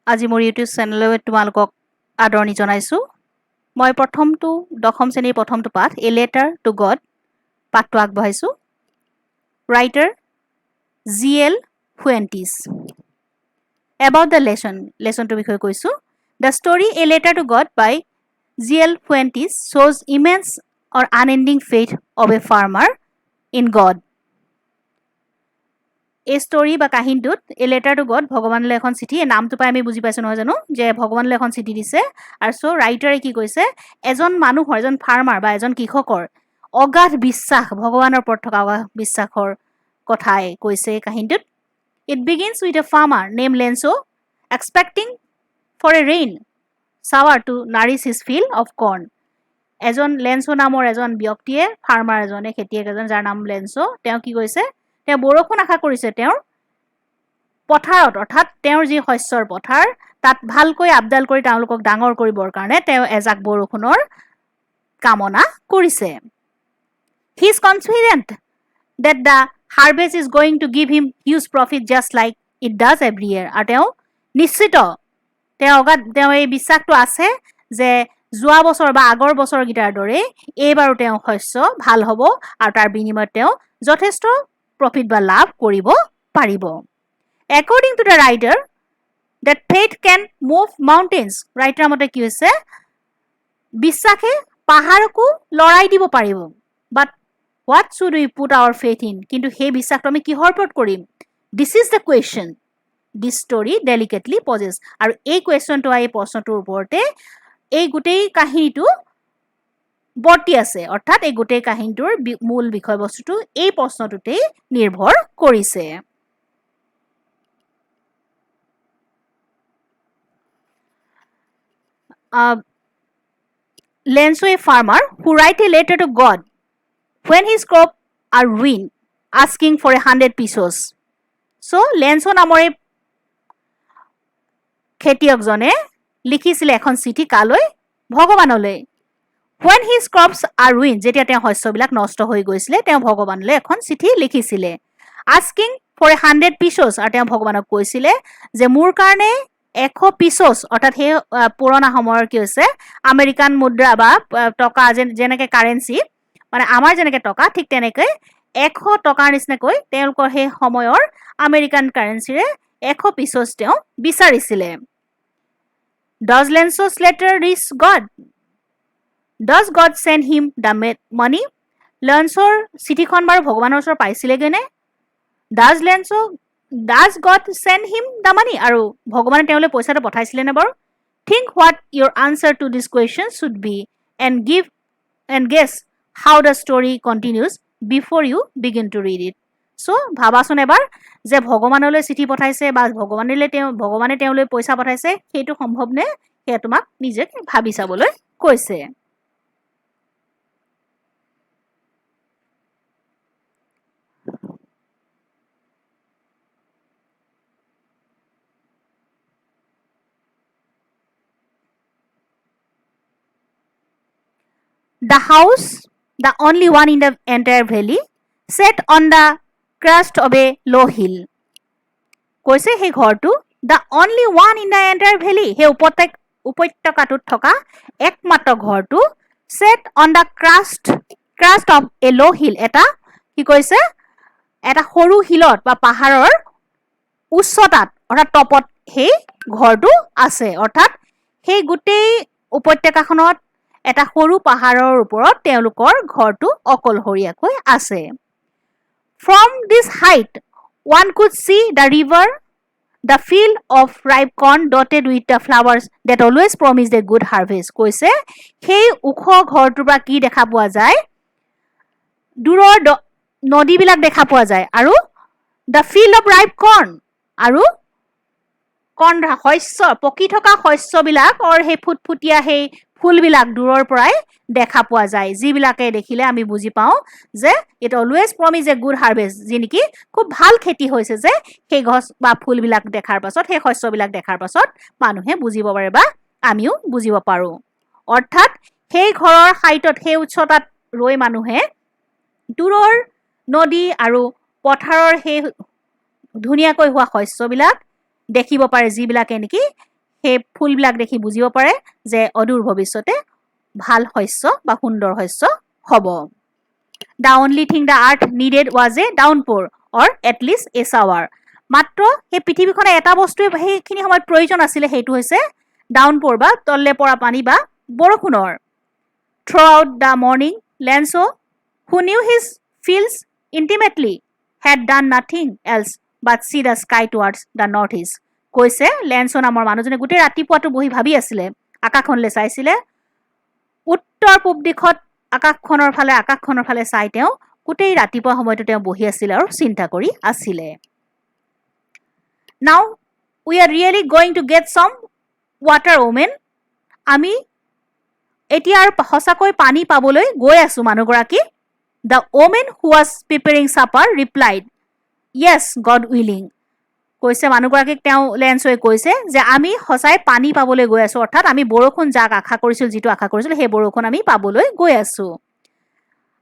আজি মোৰ ইউটিউব চেনেললৈ তোমালোকক আদৰণি জনাইছোঁ। মই দশম শ্ৰেণীৰ প্ৰথমটো পাঠ এ লেটাৰ টু গড পাঠটো আগবঢ়াইছোঁ। Writer GL Fuentes. About the লেচনটোৰ বিষয়ে কৈছোঁ। The story a letter to God by GL Fuentes shows immense or unending faith of a farmer in God. এই ষ্টৰী বা কাহিনীটোত এ লেটাৰ টু গড ভগৱানলৈ এখন চিঠি, এই নামটো পাই আমি বুজি পাইছোঁ নহয় জানো যে ভগৱানলৈ এখন চিঠি দিছে। আৰু চ' ৰাইটাৰে কি কৈছে, এজন মানুহৰ, এজন ফাৰ্মাৰ বা এজন কৃষকৰ অগাধ বিশ্বাস, ভগৱানৰ ওপৰত থকা অগাধ বিশ্বাসৰ কথাই কৈছে এই কাহিনীটোত। It begins with a farmer name Lencho' expecting for a rain shower to nourish his field of corn. এজন লেঞ্চ' নামৰ এজন ব্যক্তিয়ে, ফাৰ্মাৰ এজনে, খেতিয়ক এজন যাৰ নাম লেঞ্চ', তেওঁ কি কৈছে, তেওঁ বৰষুণ আশা কৰিছে তেওঁৰ পথাৰত, অৰ্থাৎ তেওঁৰ যি শস্যৰ পথাৰ তাত ভালকৈ আপডাল কৰি তেওঁলোকক ডাঙৰ কৰিবৰ কাৰণে তেওঁ এজাক বৰষুণৰ কামনা কৰিছে। He is confident that the harvest is going to give him huge profit just like it does every year. আৰু তেওঁ নিশ্চিত, তেওঁ এই বিশ্বাসটো আছে যে যোৱা বছৰ বা আগৰ বছৰকেইটাৰ দৰে এইবাৰো তেওঁ শস্য ভাল হ'ব আৰু তাৰ বিনিময়ত তেওঁ যথেষ্ট প্ৰফিট বা লাভ কৰিব পাৰিব। According to the writer, that faith can move mountains. Writer মতে কি হৈছে, বিশ্বাসে পাহাৰকো লৰাই দিব পাৰিব। But what should we put our faith in? কিন্তু সেই বিশ্বাসটো আমি কিহৰ ওপৰত কৰিম? This is the question this story delicately poses. আৰু এই কুৱেশ্যনটো, এই প্ৰশ্নটোৰ ওপৰতে এই গোটেই কাহিনীটো বৰ্তি আছে, অৰ্থাৎ এই গোটেই কাহিনীটোৰ মূল বিষয়বস্তুটো এই প্ৰশ্নটোতেই নিৰ্ভৰ কৰিছে। Lenzo, a farmer who write a letter to God when his crop are ruined, asking for 100 pesos. So Lenzo নামৰ এই খেতিয়কজনে লিখিছিলে এখন চিঠি কালৈ? ভগৱানলৈ। When his crops are ruined, যেতিয়া তেওঁৰ শস্যবিলাক নষ্ট হৈ গৈছিলে, তেওঁ ভগৱানলৈ এখন চিঠি লিখিছিলে। Asking for 100 pesos, আৰু তেওঁ ভগৱানক কৈছিলে যে মোৰ কাৰণে 100 পিছচ, অৰ্থাৎ সেই পুৰণা সময়ৰ কি হৈছে আমেৰিকান মুদ্ৰা বা টকা, যেনেকৈ কাৰেঞ্চি, মানে আমাৰ যেনেকৈ টকা, ঠিক তেনেকৈ 100 টকাৰ নিচিনাকৈ তেওঁলোকৰ সেই সময়ৰ আমেৰিকান কাৰেঞ্চিৰে 100 পিছচ তেওঁ বিচাৰিছিলে। Does Lenzo's letter reach God? Does God send him the money? লেঞ্চৰ চিঠিখন বাৰু ভগৱানৰ ওচৰত পাইছিলেগৈনে? Does God send him the money? আৰু ভগৱানে তেওঁলৈ পইচাটো পঠাইছিলেনে বাৰু? Think what your answer to this question should be and guess how the story continues before you begin to read it. So ভাবাচোন এবাৰ যে ভগৱানলৈ চিঠি পঠাইছে বা ভগৱানে তেওঁলৈ পইচা পঠাইছে, সেইটো সম্ভৱ নে? সেয়া তোমাক নিজে ভাবি চাবলৈ কৈছে। The house, the only one in the entire valley, set on the crest of a low hill. কৈছে সেই ঘৰটো the only one in the entire valley, সেই উপত্যকাটোত থকা একমাত্ৰ ঘৰটো, set on the crest of a low hill, এটা কি কৈছে, এটা সৰু হিলত বা পাহাৰৰ উচ্চতাত, অৰ্থাৎ টপত সেই ঘৰটো আছে। অৰ্থাৎ সেই গোটেই উপত্যকাখনত এটা সৰু পাহাৰৰ ওপৰত তেওঁলোকৰ ঘৰটো অকলশৰীয়াকৈ আছে। From this height, one could see the river, the field of ripe corn dotted with the flowers that always promised a good harvest. কৈছে সেই ওখ ঘৰটোৰ পৰা কি দেখা পোৱা যায়, দূৰৰ নদীবিলাক দেখা পোৱা যায়, আৰু the field of ripe corn, আৰু শস্য, পকি থকা শস্যবিলাক, সেই ফুটফুটীয়া সেই ফুলবিলাক দূৰৰ পৰাই দেখা পোৱা যায়, যিবিলাকে দেখিলে আমি বুজি পাওঁ যে it always Promise a good harvest, যি নেকি খুব ভাল খেতি হৈছে, যে সেই গছ বা ফুলবিলাক দেখাৰ পাছত, সেই শস্যবিলাক দেখাৰ পাছত মানুহে বুজিব পাৰে বা আমিও বুজিব পাৰোঁ। অৰ্থাৎ সেই ঘৰৰ হাইটত, সেই উচ্চতাত ৰৈ মানুহে দূৰৰ নদী আৰু পথাৰৰ সেই ধুনীয়াকৈ হোৱা শস্যবিলাক দেখিব পাৰে, যিবিলাকে নেকি সেই ফুলবিলাক দেখি বুজিব পাৰে যে অদূৰ ভৱিষ্যতে ভাল শস্য বা সুন্দৰ শস্য হ'ব। The only thing the earth needed was a downpour or at least a shower. মাত্ৰ সেই পৃথিৱীখনে এটা বস্তুৱে সেইখিনি সময়ত প্ৰয়োজন আছিলে, সেইটো হৈছে ডাউনপ'ৰ বা তললে পৰা পানী বা বৰষুণৰ। Throughout the morning, Lanso, who knew his fields intimately, had done nothing else but see the sky towards the northeast. কৈছে লেন্সো নামৰ মানুহজনে গোটেই ৰাতিপুৱাটো বহি ভাবি আছিলে, আকাশখনলৈ চাইছিলে, উত্তৰ পূব দিশত আকাশখনৰ ফালে চাই তেওঁ গোটেই ৰাতিপুৱা সময়টো তেওঁ বহি আছিলে আৰু চিন্তা কৰি আছিলে। Now we are really going to get some water, women. আমি এতিয়া আৰু সঁচাকৈ পানী পাবলৈ গৈ আছো মানুহগৰাকী। The woman who was preparing supper replied, yes, God willing. কৈছে মানুহগৰাকীক তেওঁ লেন্সোৱে কৈছে যে আমি সঁচাই পানী পাবলৈ গৈ আছো, অৰ্থাৎ আমি বৰষুণ যাক আশা কৰিছিল, যিটো আশা কৰিছিল সেই বৰষুণ আমি পাবলৈ গৈ আছো।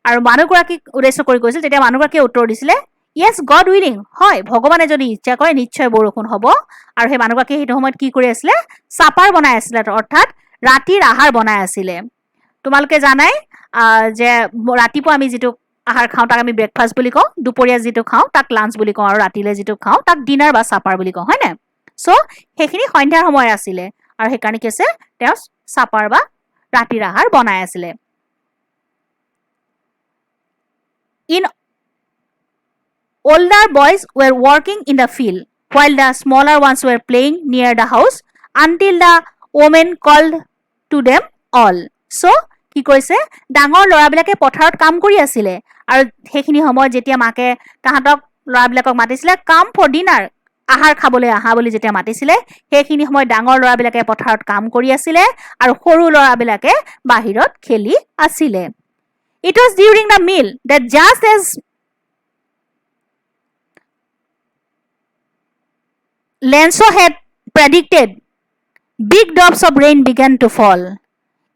আৰু মানুহগৰাকীক উদ্দেশ্য কৰি কৈছিল, তেতিয়া মানুহগৰাকীয়ে উত্তৰ দিছিলে, য়েছ গড উইলিং, হয় ভগৱানে যদি ইচ্ছা কৰে নিশ্চয় বৰষুণ হ'ব। আৰু সেই মানুহগৰাকীয়ে সেইটো সময়ত কি কৰি আছিলে, চাপাৰ বনাই আছিলে, অৰ্থাৎ ৰাতিৰ আহাৰ বনাই আছিলে। তোমালোকে জানাই যে ৰাতিপুৱা আমি যিটো আহাৰ খাওঁ তাক আমি ব্ৰেকফাষ্ট বুলি কওঁ, দুপৰীয়া যিটো খাওঁ তাক লাঞ্চ বুলি কওঁ, আৰু ৰাতিলৈ যিটো খাওঁ তাক ডিনাৰ বা চাপাৰ বুলি কওঁ, হয়নে? চ' সেইখিনি সন্ধ্যাৰ সময় আছিলে, আৰু সেইকাৰণে কি হৈছে তেওঁ চাপাৰ বা ৰাতিৰ আহাৰ বনাই আছিলে। In older boys were working in the field while the smaller ones were playing near the house until the woman called to them all. So কি কৈছে, ডাঙৰ ল'ৰাবিলাকে পথাৰত কাম কৰি আছিলে, আৰু সেইখিনি সময়ত যেতিয়া মাকে তাহাঁতক ল'ৰাবিলাকক মাতিছিলে কাম ফৰ ডিনাৰ, আহাৰ খাবলৈ আহা বুলি যেতিয়া মাতিছিলে, সেইখিনি সময়ত ডাঙৰ ল'ৰাবিলাকে পথাৰত কাম কৰি আছিলে আৰু সৰু ল'ৰাবিলাকে বাহিৰত খেলি আছিলে। It was during the meal that just as Lanso had predicted, big drops of rain began to fall.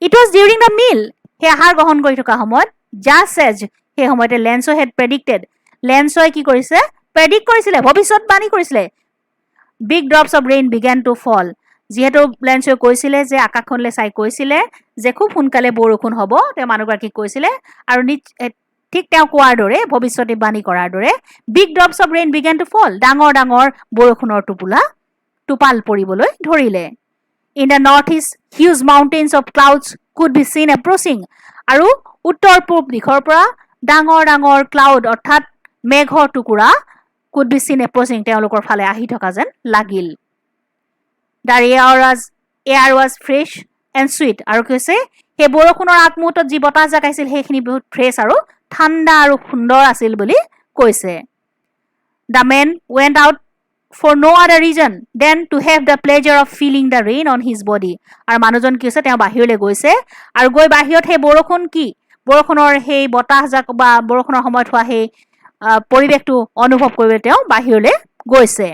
It was during the meal, সেই আহাৰ গ্ৰহণ কৰি থকা সময়ত, just as সেই সময়তে Lanso had predicted, লেন্সোৱে কি কৰিছে, প্ৰেডিক্ট কৰিছিলে, ভৱিষ্যতবাণী কৰিছিলে, big drops of rain began to fall. যিহেতু লেন্সোৱে কৈছিলে যে আকাশখনলৈ চাই কৈছিলে যে খুব সোনকালে বৰষুণ হ'ব, তেওঁ মানুহগৰাকীক কৈছিলে, আৰু ঠিক তেওঁ কোৱাৰ দৰে ভৱিষ্যতবাণী কৰাৰ দৰে big drops of rain began to fall, ডাঙৰ ডাঙৰ বৰষুণৰ টোপাল পৰিবলৈ ধৰিলে। In the north east huge mountains of clouds could be seen approaching, আৰু উত্তৰ পূব দিশৰ পৰা ডাঙৰ ডাঙৰ ক্লাউড অৰ্থাৎ মেঘৰ টুকুৰা কুড বি চিন এপ্ৰচিং, তেওঁলোকৰ ফালে আহি থকা যেন লাগিল। The air was fresh and sweet, আৰু কৈছে সেই বৰষুণৰ আগমুহূৰ্তত যি বতাহ জাক আহিছিল সেইখিনি বহুত ফ্ৰেছ আৰু ঠাণ্ডা আৰু সুন্দৰ আছিল বুলি কৈছে। The man went out for no other reason than to have the pleasure of feeling the rain on his body, আৰু মানুহজন কি হৈছে, তেওঁ বাহিৰলৈ গৈছে, আৰু গৈ বাহিৰত সেই বৰষুণ কি, বৰষুণৰ সেই বতাহজাক বা বৰষুণৰ সময়ত হোৱা সেই পৰিৱেশটো অনুভৱ কৰিবলৈ তেওঁ বাহিৰলৈ গৈছে।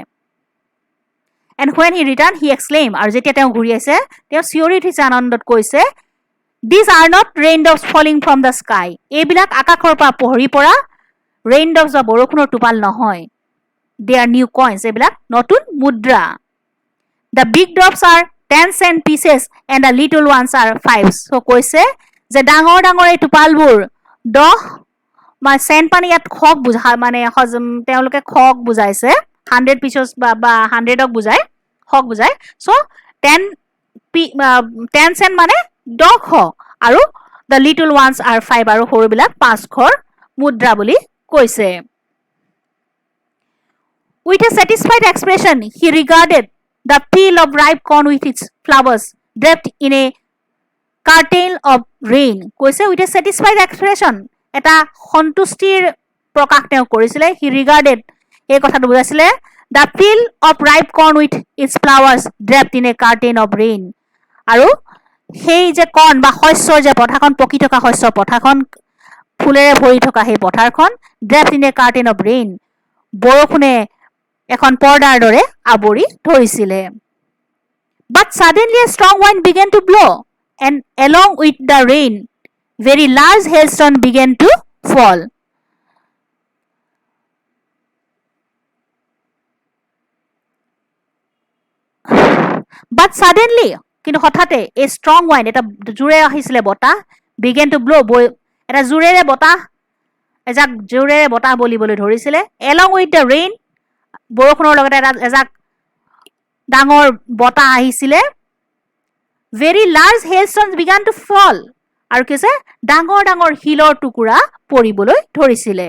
And when he returned, he exclaimed, আৰু যেতিয়া তেওঁ ঘূৰি আহিছে তেওঁ চিঞৰি উঠিছে, আনন্দত কৈছে, these are not raindrops falling from the sky, এইবিলাক আকাশৰ পৰা পৰি পৰা raindrops বা বৰষুণৰ টোপাল নহয়, they are new coins, এইবিলাক নতুন মুদ্ৰা। The big drops are 10 cent pieces and the little ones are 5. So কৈছে যে ডাঙৰ ডাঙৰ এই টোপালবোৰ 10 চেণ্ট, মানে ইয়াত খক বুজা, মানে তেওঁলোকে খক বুজাইছে, 100 পিচেছ বা 100ক বুজায়, খক বুজায়। চ' 10 চেণ্ট মানে 10 আৰু দ্য লিটল ওৱান্স আৰ 5, আৰু সৰুবিলাক 5 মুদ্ৰা বুলি কৈছে। With a satisfied expression, he regarded the field of ripe corn with its flowers draped in a curtain of rain. কৈছে with a satisfied expression, এটা সন্তুষ্টিৰ প্ৰকাশ তেওঁ কৰিছিলে। He regarded, এই কথাটো বুজাইছিলে, the field of ripe corn with its flowers draped in a curtain of rain, আৰু সেই যে কৰ্ণ বা শস্যৰ যে পথাৰখন, পকি থকা শস্যৰ পথাৰখন, ফুলেৰে ভৰি থকা সেই পথাৰখন, draped in a curtain of rain, বৰষুণে এখন পৰ্দাৰ দৰে আৱৰি ধৰিছিলে। But suddenly a strong wind began to blow, and along with the rain, very large hailstones began to fall. But suddenly কিন্তু হঠাতে এ ষ্ট্ৰং ৱাইণ্ড এটা জোৰে আহিছিলে বতাহ বিগেন টু ব্ল' এটা জোৰেৰে বতাহ এজাক জোৰেৰে বতাহ বলিবলৈ ধৰিছিলে এলং উইথ দ্য ৰেইন বৰষুণৰ লগতে এজাক ডাঙৰ বতাহ আহিছিলে very large hailstones began to fall আৰু কি হৈছে ডাঙৰ ডাঙৰ শিলৰ টুকুৰা পৰিবলৈ ধৰিছিলে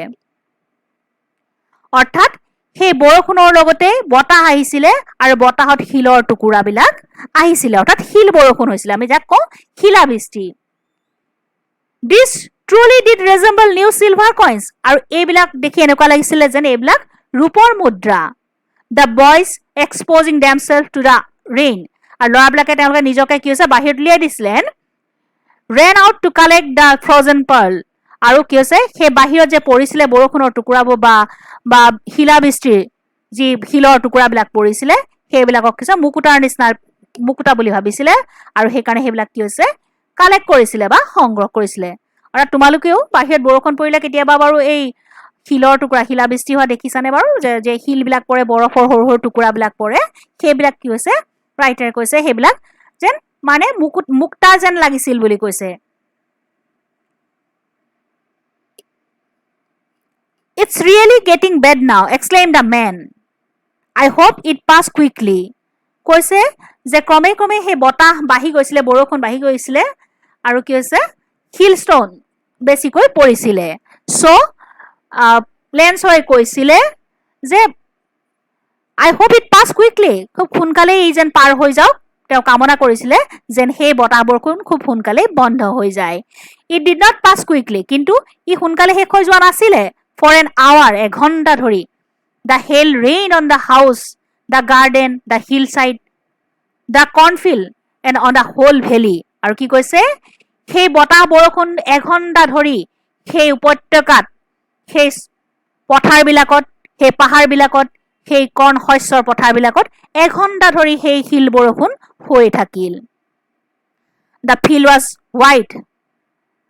অৰ্থাৎ সেই বৰষুণৰ লগতে বতাহ আহিছিলে আৰু বতাহত শিলৰ টুকুৰাবিলাক আহিছিলে অৰ্থাৎ শিল বৰষুণ হৈছিলে আমি যাক কওঁ শিলাবৃষ্টি this truly did resemble new silver coins আৰু এইবিলাক দেখি এনেকুৱা লাগিছিলে যেন এইবিলাক ৰূপৰ মুদ্ৰা the boys exposing themselves to the rain আৰু ল'ৰাবিলাকে তেওঁলোকে নিজকে কি হৈছে বাহিৰত উলিয়াই দিছিলে ran out to collect the frozen pearl আৰু কি হৈছে সেই বাহিৰত যে পৰিছিলে বৰষুণৰ টুকুৰাবোৰ বা শিলাবৃষ্টিৰ যি শিলৰ টুকুৰাবিলাক পৰিছিলে সেইবিলাকক কিছু মুকুতাৰ নিচিনা মুকুতা বুলি ভাবিছিলে আৰু সেইকাৰণে সেইবিলাক কি হৈছে কালেক্ট কৰিছিলে বা সংগ্ৰহ কৰিছিলে আৰু তোমালোকেও বাহিৰত বৰষুণ পৰিলে কেতিয়াবা বাৰু এই শিলৰ টুকুৰা শিলাবৃষ্টি হোৱা দেখিছানে বাৰু যে শিলবিলাক পৰে বৰফৰ সৰু সৰু টুকুৰাবিলাক পৰে সেইবিলাক কি হৈছে ৰাইটাৰে কৈছে সেইবিলাক যেন মানে মুক্তা যেন লাগিছিল বুলি কৈছে It's really getting bad now, exclaimed the man. I hope it pass quickly. কৈছে যে ক্ৰমে ক্ৰমে সেই বতাহ বাঢ়ি গৈছিলে বৰষুণ বাঢ়ি গৈছিলে আৰু কি হৈছে হিলষ্টন বেছিকৈ পৰিছিলে চ' লেন্সৰে কৈছিলে যে আই হোপ ইট পাছ কুইকলি খুব সোনকালে ই যেন পাৰ হৈ যাওক তেওঁ কামনা কৰিছিলে যেন সেই বতাহ বৰষুণ খুব সোনকালে বন্ধ হৈ যায় it did not pass quickly কিন্তু ই সোনকালে শেষ হৈ যোৱা নাছিলে ফৰ এন আৱাৰ এঘণ্টা ধৰি the hail rain on the house the garden the hillside the cornfield and on the whole valley আৰু কি কৈছে সেই বতাহ বৰষুণ এঘণ্টা ধৰি সেই উপত্যকাত সেই পথাৰবিলাকত সেই পাহাৰবিলাকত সেই কৰ্ণ শস্যৰ পথাৰবিলাকত এঘণ্টা ধৰি সেই শিল বৰষুণ হৈ থাকিল the field was white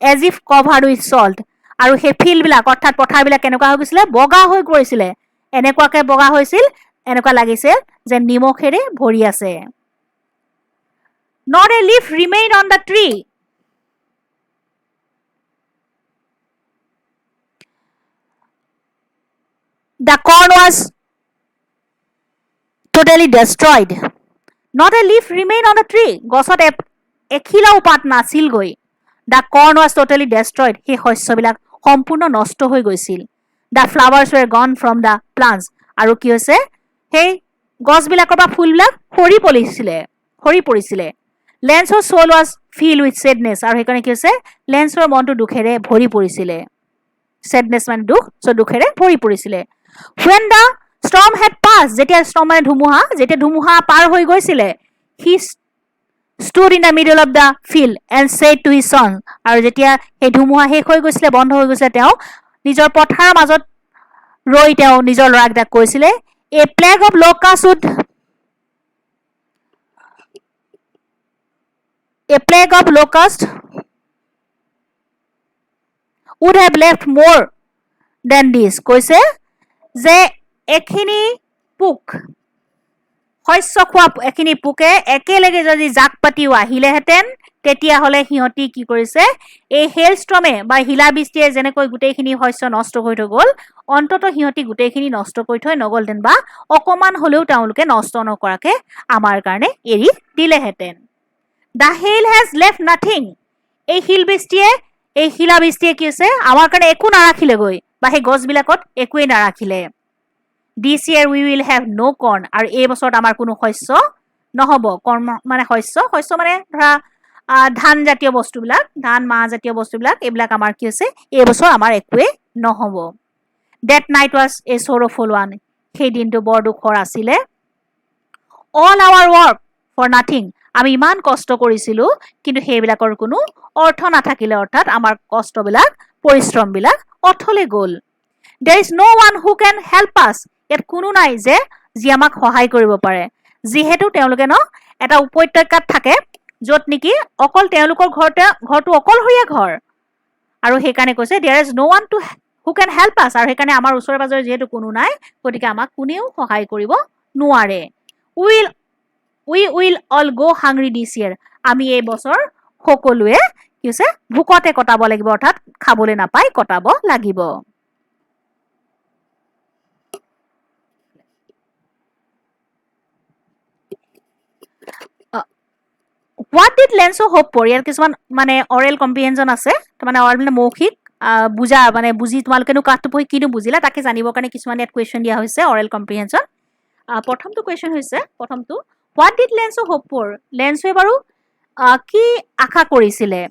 as if covered with salt আৰু সেই ফিল্ডবিলাক অৰ্থাৎ পথাৰবিলাক কেনেকুৱা হৈ গৈছিলে বগা হৈ পৰিছিলে এনেকুৱাকে বগা হৈছিল এনেকুৱা লাগিছিল যে নিমখেৰে ভৰি আছে not a leaf remained on the tree the corn was totally destroyed not a leaf remained on the tree গছত এখিলাও পাত নাছিল গৈ the corn was totally destroyed সেই শস্যবিলাক সম্পূৰ্ণ নষ্ট হৈ গৈছিল the flowers were gone from the plants আৰু কি হৈছে সেই গছবিলাকৰ পৰা ফুলবিলাক সৰি পৰিছিলে লেন্সৰ soul was filled with sadness আৰু সেইকাৰণে কি হৈছে লেন্সৰ মনটো দুখেৰে ভৰি পৰিছিলে sadness মানে দুখ so দুখেৰে ভৰি পৰিছিলে when the storm had passed যেতিয়া storm মানে ধুমুহা পাৰ হৈ গৈছিলে he stood in the middle of the field and said to his son আৰু যেতিয়া এই ধুমুহা শেষ হৈ গৈছিলে বন্ধ হৈ গৈছিলে তেওঁ নিজৰ পথাৰৰ মাজত ৰৈ তেওঁ নিজৰ ল'ৰাকেইটাক কৈছিলে a plague of locust would have left more than this কৈছে যে এখিনি পোক শস্য খোৱা এখিনি পোকে একেলগে যদি জাক পাতিও আহিলেহেঁতেন তেতিয়াহ'লে সিহঁতি কি কৰিছে এই হেলষ্ট্ৰমে বা শিলাবৃষ্টিয়ে যেনেকৈ গোটেইখিনি শস্য নষ্ট কৰি থৈ গ'ল অন্তত সিহঁতি গোটেইখিনি নষ্ট কৰি থৈ নগ'লহেঁতেন বা অকণমান হ'লেও তেওঁলোকে নষ্ট নকৰাকে আমাৰ কাৰণে এৰি দিলেহেঁতেন the hell has left nothing এই শিলাবৃষ্টিয়ে কি হৈছে আমাৰ কাৰণে একো নাৰাখিলেগৈ বা সেই গছবিলাকত একোৱেই নাৰাখিলে This year we will have no corn আৰু এই বছৰত আমাৰ কোনো শস্য নহ'ব কৰ্ম মানে শস্য মানে ধৰা ধান জাতীয় বস্তুবিলাক ধান মাহ জাতীয় বস্তুবিলাক এইবিলাক আমাৰ কি হৈছে এই বছৰ আমাৰ একোৱেই নহ'ব That night was a sorrowful one সেই দিনটো বৰ দুখৰ আছিলে All our work for nothing আমি ইমান কষ্ট কৰিছিলোঁ কিন্তু সেইবিলাকৰ কোনো অৰ্থ নাথাকিলে অৰ্থাৎ আমাৰ কষ্টবিলাক পৰিশ্ৰমবিলাক অথলে গ'ল There is no one who can help us ইয়াত কোনো নাই যে যি আমাক সহায় কৰিব পাৰে যিহেতু তেওঁলোকে এটা উপত্যকাত থাকে য'ত নেকি অকল তেওঁলোকৰ ঘৰটো অকলশৰীয়া ঘৰ আৰু সেইকাৰণে কৈছে there is no one who can help us আৰু সেইকাৰণে আমাৰ ওচৰে পাজৰে যিহেতু কোনো নাই গতিকে আমাক কোনেও সহায় কৰিব নোৱাৰে we will all go hungry this year, আমি এই বছৰ সকলোৱে কি হৈছে ভোকতে কটাব লাগিব, অৰ্থাৎ খাবলৈ নাপাই কটাব লাগিব। What did Lencho hope for, ইয়াৰ কিছুমান মানে অৰেল কম্প্ৰিহেনশ্যন আছে, মানে মানে মৌখিক বুজা, মানে বুজি তোমালোকেনো কাঠটো পঢ়ি কিনো বুজিলা তাকে জানিবৰ কাৰণে কিছুমান ইয়াত কুৱেশ্যন দিয়া হৈছে অৰেল কম্প্ৰিহেনশ্যন। প্ৰথমটো কুৱেশ্যন হৈছে, প্ৰথমটো what did Lencho hope for, লেন্সোৱে বাৰু কি আশা কৰিছিলে?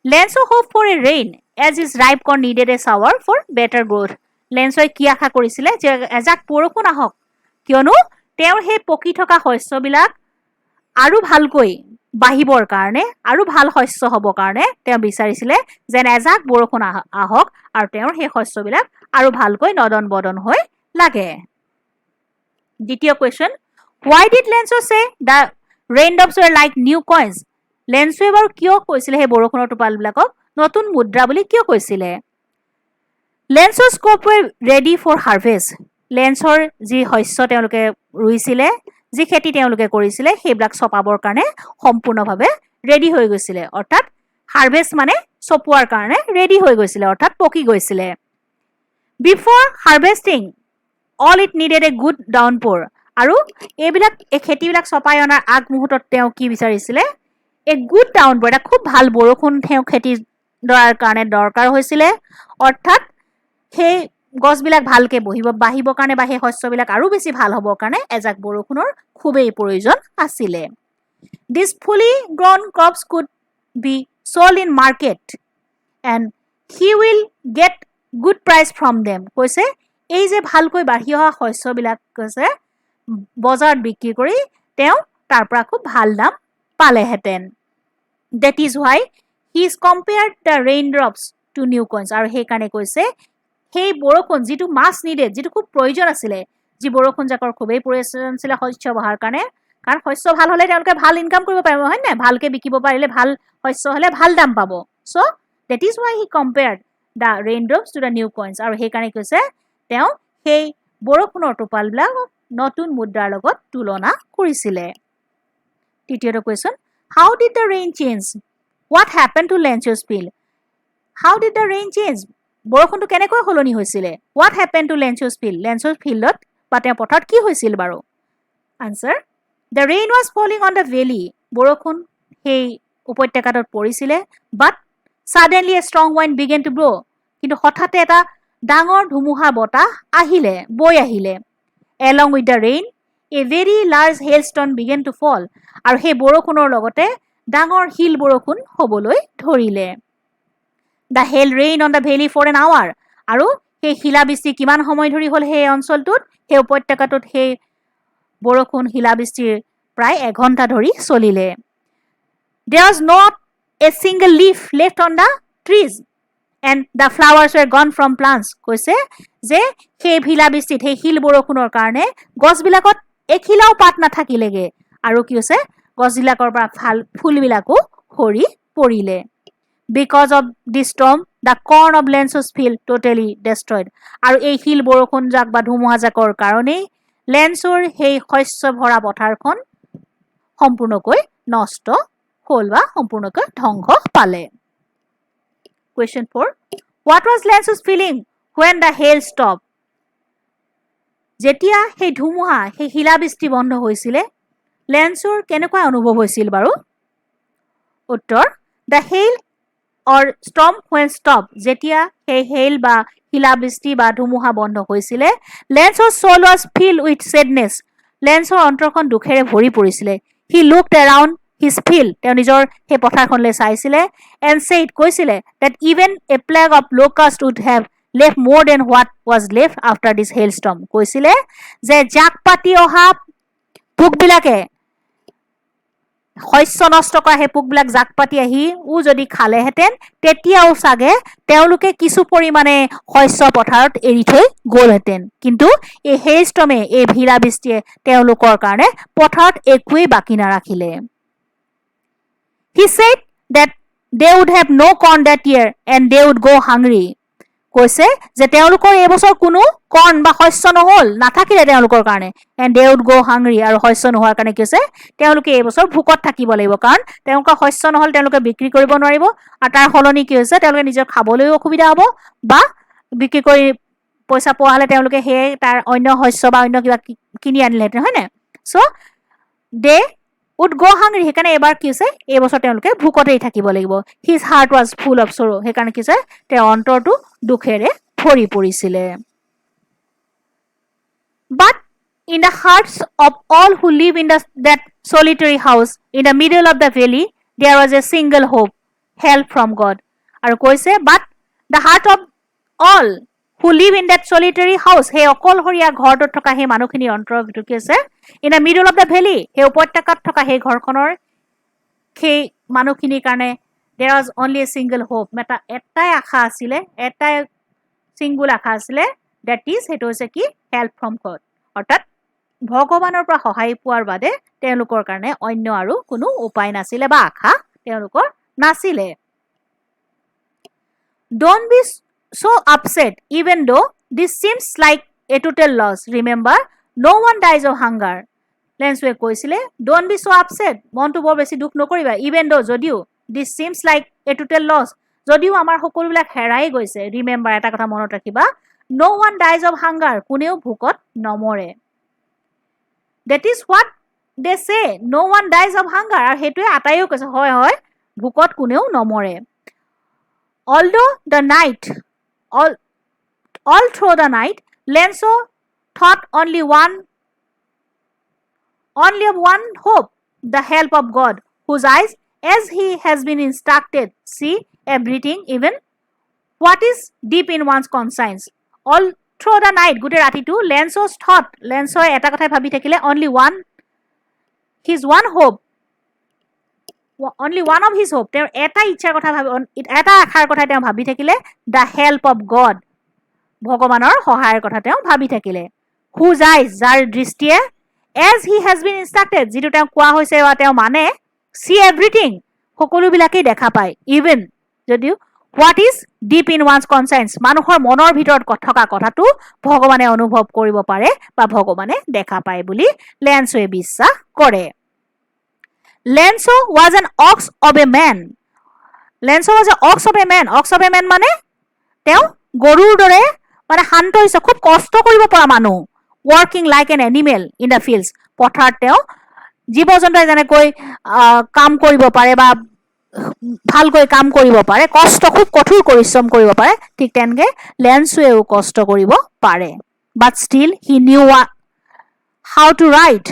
Lencho hope for a rain as his ripe corn needed a shower for better growth, লেন্সোৱে কি আশা কৰিছিলে যে এজাক বৰষুণ আহক, কিয়নো তেওঁৰ সেই পকি থকা শস্যবিলাক আৰু ভালকৈ বাঢ়িবৰ কাৰণে আৰু ভাল শস্য হ'বৰ কাৰণে তেওঁ বিচাৰিছিলে যেন এজাক বৰষুণ আহক আৰু তেওঁৰ সেই শস্যবিলাক আৰু ভালকৈ নদন বদন হৈ লাগে। দ্বিতীয় question, why did Lencho say the raindrops were like new coins, লেন্সোৱে বাৰু কিয় কৈছিলে সেই বৰষুণৰ টোপালবিলাকক নতুন মুদ্ৰা বুলি কিয় কৈছিলে? লেন্সৰ স্কোপ ৱেৰ ৰেডি ফৰ হাৰ্ভেষ্ট, লেন্সৰ যি শস্য তেওঁলোকে ৰুইছিলে, যি খেতি তেওঁলোকে কৰিছিলে সেইবিলাক চপাবৰ কাৰণে সম্পূৰ্ণভাৱে ৰেডি হৈ গৈছিলে, অৰ্থাৎ হাৰ্ভেষ্ট মানে চপোৱাৰ কাৰণে ৰেডি হৈ গৈছিলে, অৰ্থাৎ পকি গৈছিলে। Before harvesting all it needed a good downpour, আৰু এইবিলাক এই খেতিবিলাক চপাই অনাৰ আগমুহূৰ্তত তেওঁ কি বিচাৰিছিলে? এ গুড ডাউনপ'ৰ, এটা খুব ভাল বৰষুণ তেওঁ খেতিডৰাৰ কাৰণে দৰকাৰ হৈছিলে, অৰ্থাৎ সেই গছবিলাক ভালকৈ বাঢ়িবৰ কাৰণে বা সেই শস্যবিলাক আৰু বেছি ভাল হ'বৰ কাৰণে এজাক বৰষুণৰ খুবেই প্ৰয়োজন আছিলে। This fully grown crops could be sold in market and he will get good price from them, কৈছে এই যে ভালকৈ বাঢ়ি অহা শস্যবিলাক কৈছে বজাৰত বিক্ৰী কৰি তেওঁ তাৰ পৰা খুব ভাল দাম পালেহেঁতেন। That is why he is compared the rain drops to new coins, আৰু সেইকাৰণে কৈছে সেই বৰষুণ যিটো মাছ নিডেড, যিটো খুব প্ৰয়োজন আছিলে, যি বৰষুণ জাকৰ খুবেই প্ৰয়োজন আছিলে শস্য বঢ়াৰ কাৰণে, কাৰণ শস্য ভাল হ'লে তেওঁলোকে ভাল ইনকাম কৰিব পাৰিব, হয় নাই? ভালকৈ বিকিব পাৰিলে, ভাল শস্য হ'লে ভাল দাম পাব। So' that is why he compared the rain drops to the new coins, আৰু সেইকাৰণে কৈছে তেওঁ সেই বৰষুণৰ টোপালবিলাক নতুন মুদ্ৰাৰ লগত তুলনা কৰিছিলে। তৃতীয়টো question, how did the rain change, what happen to লেন্সৰ field, how did the rain change, বৰষুণটো কেনেকৈ সলনি হৈছিলে? হোৱাট হেপেন টু লেন্সৰ ফিল্ড, লেন্সৰ ফিল্ডত বা তেওঁৰ পথাৰত কি হৈছিল বাৰু? Answer, the rain was falling on the valley, বৰষুণ সেই উপত্যকাটোত পৰিছিলে, but suddenly a strong wind began to blow', কিন্তু হঠাতে এটা ডাঙৰ ধুমুহা বতাহ আহিলে, বৈ আহিলে। Along with the rain A very large hailstone began to fall, আৰু সেই বৰষুণৰ লগতে ডাঙৰ শিল বৰষুণ হ'বলৈ ধৰিলে। The hail rain on the valley for an hour, আৰু সেই শিলাবৃষ্টি কিমান সময় ধৰি হ'ল সেই অঞ্চলটোত, সেই উপত্যকাটোত সেই বৰষুণ শিলাবৃষ্টিৰ প্ৰায় এঘণ্টা ধৰি চলিলে। There was not a single leaf left on the trees and the flowers were gone from plants, কৈছে যে সেই শিলাবৃষ্টিত, সেই শিল বৰষুণৰ কাৰণে গছবিলাকত এখিলাও পাত নাথাকিলেগে, আৰু কি হৈছে গছবিলাকৰ পৰা ফুলবিলাকো সৰি পৰিলে। Because of the storm the corn of Lencho's field totally destroyed, আৰু এই শিল বৰষুণ জাক বা ধুমুহা জাকৰ কাৰণেই লেন্সৰ সেই শস্য ভৰা পথাৰখন সম্পূৰ্ণকৈ নষ্ট হ'ল বা সম্পূৰ্ণকৈ ধ্বংস পালে। Question 4, what was Lencho's feeling when the hail stop, যেতিয়া সেই ধুমুহা সেই শিলাবৃষ্টি বন্ধ হৈছিলে লেন্সৰ কেনেকুৱা অনুভৱ হৈছিল বাৰু? উত্তৰ, the hail or storm when stop, যেতিয়া সেই হেইল বা শিলাবৃষ্টি বা ধুমুহা বন্ধ হৈছিলে লেন্সৰ soul was filled with sadness, লেন্সৰ অন্তৰখন দুখেৰে ভৰি পৰিছিলে। He looked around his field, তেওঁ নিজৰ সেই পথাৰখনলৈ চাইছিলে, এণ্ড ছেইড, কৈছিলে that even a plague of locust would have left more than what was left after this hail storm, কৈছিলে যে জাক পাতি অহা পোকবিলাকে, শস্য নষ্ট কৰা সেই পোকবিলাক জাক পাতি আহি যদি খালেহেঁতেন তেতিয়াও চাগে তেওঁলোকে কিছু পৰিমাণে শস্য পথাৰত এৰি থৈ গ'লহেঁতেন, কিন্তু এই হেইলষ্টৰ্মে, এই শিলাবৃষ্টিয়ে তেওঁলোকৰ কাৰণে পথাৰত একোৱেই বাকী নাৰাখিলে। He said that they would have no' corn that year and they would go' hungry, কৈছে যে তেওঁলোকৰ এই বছৰ কোনো কৰ্ণ বা শস্য নহল নাথাকিলে তেওঁলোকৰ কাৰণে এণ্ড দে উড গো হাংৰি আৰু শস্য নোহোৱাৰ কাৰণে কি হৈছে তেওঁলোকে এই বছৰ ভোকত থাকিব লাগিব কাৰণ তেওঁলোকৰ শস্য নহল তেওঁলোকে বিক্ৰী কৰিব নোৱাৰিব আৰু তাৰ সলনি কি হৈছে তেওঁলোকে নিজৰ খাবলৈ অসুবিধা হ'ব বা বিক্ৰী কৰি পইচা পোৱা হলে তেওঁলোকে সেই তাৰ অন্য শস্য বা অন্য কিবা কিনি আনিলেহেঁতেন হয় নাই চ' দে উড গো হাংৰি সেইকাৰণে এবাৰ কি হৈছে এই বছৰ তেওঁলোকে ভোকতেই থাকিব লাগিব his heart was full of sorrow সেইকাৰণে কি হৈছে তেওঁৰ অন্তৰটো দুখেৰে ভৰি পৰিছিলে বাট in the hearts of all who live in that solitary house in the middle of the valley there was a single hope help from God আৰু কৈছে but the heart of all who live in that solitary house সেই অকলশৰীয়া ঘৰটোত থকা সেই মানুহখিনিৰ অন্তৰৰ ভিতৰত কি আছে in the middle of the valley সেই উপত্যকাত থকা সেই ঘৰখনৰ সেই মানুহখিনিৰ কাৰণে there was only a single hope এটাই আশা আছিলে এটাই সিংগুল আশা আছিলে that is সেইটো হৈছে কি help from God অৰ্থাৎ ভগৱানৰ পৰা সহায় পোৱাৰ বাদে তেওঁলোকৰ কাৰণে অন্য আৰু কোনো উপায় নাছিলে বা আশা তেওঁলোকৰ নাছিলে don't be so upset even though this seems like a total loss remember no one dies of hunger লেন্সৱে কৈছিলে don't be so upset মনটো বৰ বেছি দুখ নকৰিবা even though যদিও this seems like a total loss যদিও আমাৰ সকলোবিলাক হেৰাই গৈছে remember এটা কথা মনত ৰাখিবা no one dies of hunger কোনেও ভোকত নমৰে that is what they say no one dies of hunger আৰু হেতুৱে আটাইও কৈছে হয় হয় ভোকত কোনেও নমৰে although the night all through the night Lenso thought only of one hope the help of God whose eyes as he has been instructed see everything even what is deep in one's conscience all through the night গুটে ৰাতিটো Lenso's thought Lenso এটা কথাই ভাবি থাকিলে only one of his hope তেওঁৰ এটা ইচ্ছাৰ কথা ভাবি এটা আশাৰ কথা তেওঁ ভাবি থাকিলে the help of God ভগৱানৰ সহায়ৰ কথা তেওঁ ভাবি থাকিলে whose eyes যাৰ দৃষ্টিয়ে as he has been instructed যিটো তেওঁ কোৱা হৈছে বা তেওঁ মানে see everything সকলোবিলাকেই দেখা পায় even যদিও what is deep in one's conscience মানুহৰ মনৰ ভিতৰত থকা কথাটো ভগৱানে অনুভৱ কৰিব পাৰে বা ভগৱানে দেখা পায় বুলি লেন্সৱে বিশ্বাস কৰে Lenso was an ox of a man Lenso was an ox of a man মানে তেওঁ গৰুৰ দৰে মানে শান্ত হৈছে খুব কষ্ট কৰিব পৰা মানুহ working like an animal in the fields পথাৰত তেওঁ জীৱ-জন্তুৱে যেনেকৈ কাম কৰিব পাৰে বা ভালকৈ কাম কৰিব পাৰে কষ্ট খুব কঠোৰ পৰিশ্ৰম কৰিব পাৰে ঠিক তেনেকৈ লেন্সৱেও কষ্ট কৰিব পাৰে but still he knew how to write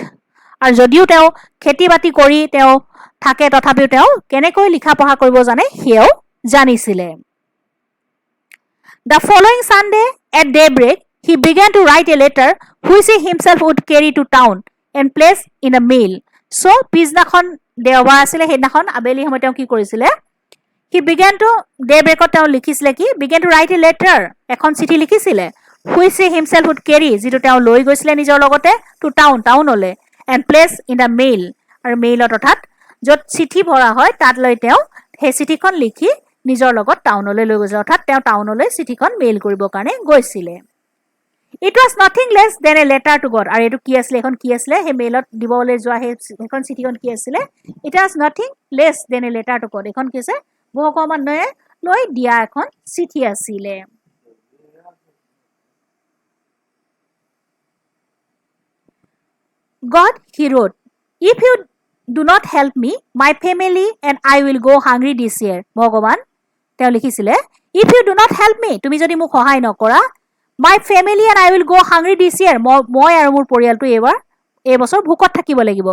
আৰু যদিও তেওঁ খেতি বাতি কৰি তেওঁ থাকে তথাপিও তেওঁ কেনেকৈ লিখা পঢ়া কৰিব জানে সেও জানিছিলে The following Sunday at daybreak he began to write a letter which he himself would carry to town and place in a mail so পিছদিনাখন দেওবাৰ আছিলে সেইদিনাখন আবেলি সময়ত তেওঁ কি কৰিছিলে he began to daybreakত তেওঁ লিখিছিলে কি began to write a letter এখন চিঠি লিখিছিলে which he himself would carry যিটো তেওঁ লৈ গৈছিলে নিজৰ লগতে to টাউনলৈ and place in the mail আৰু মেইলত অৰ্থাৎ য'ত চিঠি ভৰা হয় তাত লৈ তেওঁ সেই চিঠিখন লিখি নিজৰ লগত টাউনলৈ লৈ গৈছিল অৰ্থাৎ তেওঁ টাউনলৈ চিঠিখন মেইল কৰিবৰ কাৰণে গৈছিলে It was nothing less than a letter to God আৰু এইটো কি আছিলে এখন কি আছিলে সেই মেইলত দিবলৈ যোৱা সেইখন চিঠিখন কি আছিলে It was nothing less than a letter to God এখন কি আছে ভগৱানে লৈ দিয়া এখন চিঠি আছিলে God, he wrote, if you do not help me, my family and I will go hungry this year. ভগৱান তেওঁ লিখিছিলে if you do not help me তুমি যদি মোক সহায় নকৰা my family and I will go hungry this year মই আৰু মোৰ পৰিয়ালটো এই বছৰ ভোকত থাকিব লাগিব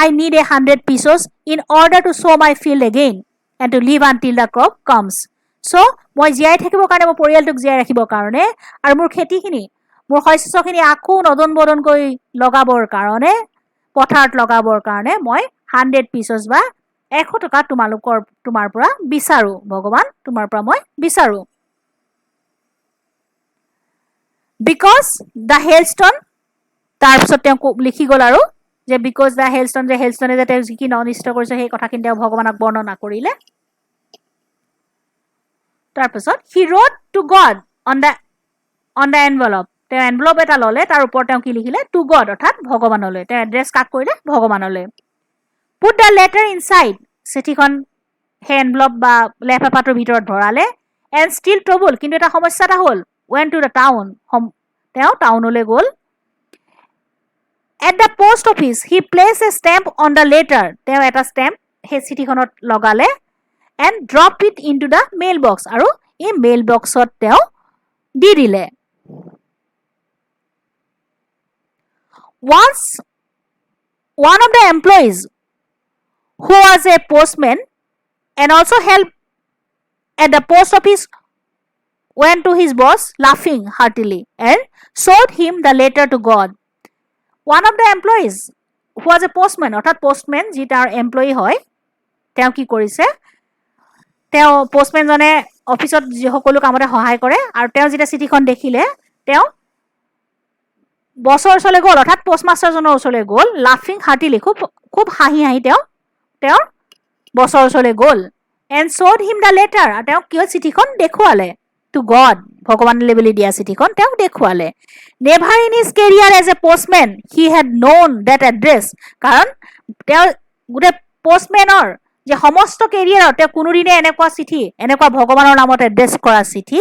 I need 100 pesos in order to sow my field again and to live until the crop comes so মই জীয়াই থাকিবৰ কাৰণে মোৰ পৰিয়ালটোক জীয়াই ৰাখিবৰ কাৰণে আৰু মোৰ খেতিখিনি মোৰ শস্যখিনি আকৌ নদন বদনকৈ লগাবৰ কাৰণে পথাৰত লগাবৰ কাৰণে মই 100 pesos বা 100 টকা তোমাৰ পৰা বিচাৰো ভগৱান তোমাৰ পৰা মই বিচাৰো because the hailstone তাৰপিছত তেওঁ লিখি গল আৰু যে because the hailstone যে hailstone যে তেওঁ কি অনিষ্ট কৰিছে সেই কথাখিনি তেওঁ ভগৱানক বৰ্ণনা কৰিলে তাৰপিছত he wrote to God on the envelope তেওঁ এনভেলপ এটা ল'লে তাৰ ওপৰত তেওঁ কি লিখিলে টু গড অৰ্থাৎ ভগৱানলৈ তেওঁ এড্ৰেছ কাক কৰিলে ভগৱানলৈ পুট দ্য লেটাৰ ইনচাইড চিঠিখন সেই এনভেলপ বা লেফাফাটোৰ ভিতৰত ভৰালে এণ্ড ষ্টিল ট্ৰবল কিন্তু এটা সমস্যা এটা হ'ল ৱেন টু দ্য টাউন তেওঁ টাউনলৈ গ'ল at the post office he place a stamp on the letter তেওঁ এটা ষ্টেম্প সেই চিঠিখনত লগালে and drop it in to the mail box আৰু এই মেইল বক্সত তেওঁ দি দিলে once one of the employees who was a postman and also helped at the post office went to his boss laughing heartily and showed him the letter to God one of the employees who was a postman অৰ্থাৎ postman যি তাৰ employee হয় তেওঁ কি কৰিছে তেওঁ postmanজনে অফিচত যি সকলো কামতে সহায় কৰে আৰু তেওঁ যেতিয়া চিঠিখন দেখিলে তেওঁ বছৰ ওচৰলৈ গ'ল অৰ্থাৎ পোষ্টমাষ্টাৰজনৰ ওচৰলৈ গ'ল লাফিং হাৰ্টিলি খুব হাঁহি হাঁহি তেওঁৰ বছৰ ওচৰলৈ গ'ল এণ্ড শ্ব'ড হিম দ্য লেটাৰ আৰু তেওঁক কিয় চিঠিখন দেখুৱালে টু গড ভগৱানলৈ বুলি দিয়া চিঠিখন তেওঁক দেখুৱালে never in his career as a postman he had known that address কাৰণ তেওঁ গোটেই পোষ্টমেনৰ যে সমস্ত কেৰিয়াৰত তেওঁ কোনোদিনে এনেকুৱা চিঠি এনেকুৱা ভগৱানৰ নামত এড্ৰেছ কৰা চিঠি